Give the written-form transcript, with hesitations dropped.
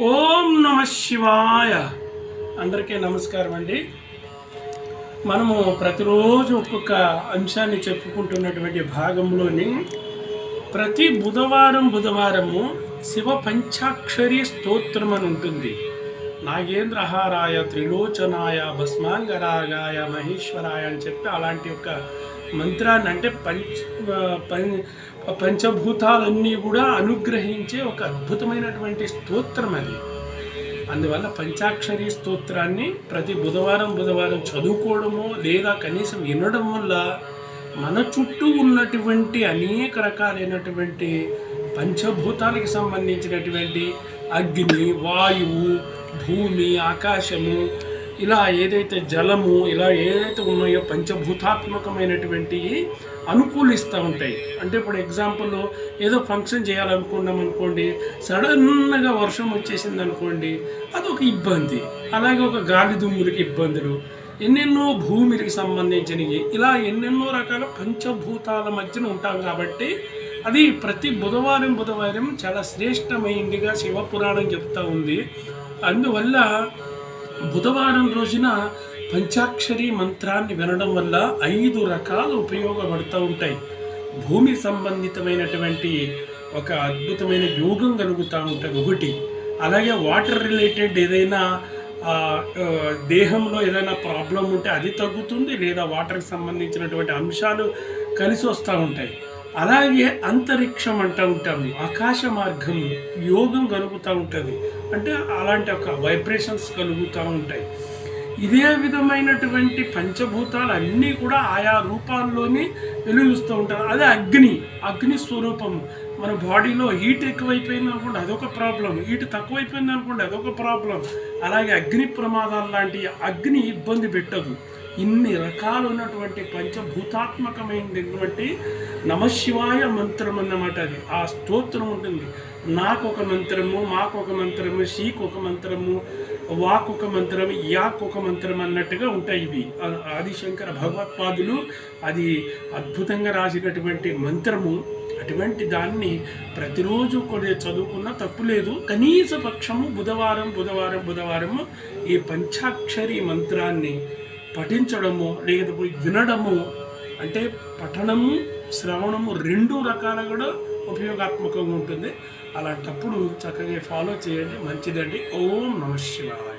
ఓం నమ శివాయ. అందరికీ నమస్కారం అండి. మనము ప్రతిరోజు ఒక్కొక్క అంశాన్ని చెప్పుకుంటున్నటువంటి భాగంలోని ప్రతి బుధవారము శివ పంచాక్షరి స్తోత్రం అని ఉంటుంది. నాగేంద్రహారాయ త్రిలోచనాయ భస్మాంగరాగాయ మహేశ్వరాయ అని చెప్పి అలాంటి ఒక మంత్రాన్ని అంటే పంచభూతాలన్నీ కూడా అనుగ్రహించే ఒక అద్భుతమైనటువంటి స్తోత్రం అది. అందువల్ల పంచాక్షరి స్తోత్రాన్ని ప్రతి బుధవారం చదువుకోవడము లేదా కనీసం వినడం వల్ల మన చుట్టూ ఉన్నటువంటి అనేక రకాలైనటువంటి పంచభూతాలకు సంబంధించినటువంటి అగ్ని, వాయువు, భూమి, ఆకాశము, ఇలా ఏదైతే జలము, ఇలా ఏదైతే ఉన్నాయో పంచభూతాత్మకమైనటువంటి అనుకూలిస్తూ ఉంటాయి. అంటే ఇప్పుడు ఎగ్జాంపుల్ ఏదో ఫంక్షన్ చేయాలనుకున్నాం అనుకోండి, సడన్గా వర్షం వచ్చేసింది అనుకోండి, అదొక ఇబ్బంది. అలాగే ఒక గాలి దుమ్ములకి ఇబ్బందులు, ఎన్నెన్నో భూమికి సంబంధించినవి, ఇలా ఎన్నెన్నో రకాల పంచభూతాల మధ్యన ఉంటాం. కాబట్టి అది ప్రతి బుధవారం చాలా శ్రేష్టమైందిగా శివపురాణం చెప్తూ ఉంది. అందువల్ల బుధవారం రోజున పంచాక్షరి మంత్రాన్ని వినడం వల్ల 5 రకాలు ఉపయోగపడుతూ ఉంటాయి. భూమి సంబంధితమైనటువంటి ఒక అద్భుతమైన యోగం కలుగుతూ ఉంటుంది ఒకటి. అలాగే వాటర్ రిలేటెడ్ ఏదైనా దేహంలో ఏదైనా ప్రాబ్లం ఉంటే అది తగ్గుతుంది, లేదా వాటర్కి సంబంధించినటువంటి అంశాలు కలిసి వస్తూ ఉంటాయి. అలాగే అంతరిక్షం అంటూ ఉంటాము, ఆకాశ మార్గం యోగం కలుగుతూ ఉంటుంది. అంటే అలాంటి ఒక వైబ్రేషన్స్ కలుగుతూ ఉంటాయి. ఇదే విధమైనటువంటి పంచభూతాలు అన్నీ కూడా ఆయా రూపాల్లోనే వెలుగుస్తూ ఉంటారు. అదే అగ్ని స్వరూపము. మన బాడీలో హీట్ ఎక్కువైపోయింది అనుకోండి, అదొక ప్రాబ్లం. హీట్ తక్కువైపోయింది అనుకోండి, అదొక ప్రాబ్లం. అలాగే అగ్ని ప్రమాదాలు లాంటి అగ్ని ఇబ్బంది పెట్టదు. ఇన్ని రకాలు ఉన్నటువంటి పంచభూతాత్మకమైనటువంటి నమశివాయ మంత్రం అన్నమాట. అది ఆ స్తోత్రం ఉంటుంది. నాకొక మంత్రము, మాకొక మంత్రము, షీకొక మంత్రము, వాకొక మంత్రం, యాకొక మంత్రం అన్నట్టుగా ఉంటాయి ఇవి. ఆదిశంకర భగవత్పాదులు అది అద్భుతంగా రాసినటువంటి మంత్రము. అటువంటి దాన్ని ప్రతిరోజు కూడా చదువుకున్నా తప్పులేదు. కనీస పక్షము బుధవారము ఈ పంచాక్షరి మంత్రాన్ని పఠించడము లేదా వినడము, అంటే పఠనము, శ్రవణము 2 రకాలుగా కూడా ఉపయోగాత్మకంగా ఉంటుంది. అలాంటప్పుడు చక్కగా ఫాలో చేయండి, మంచిదండి. ఓం నమ శివాయ.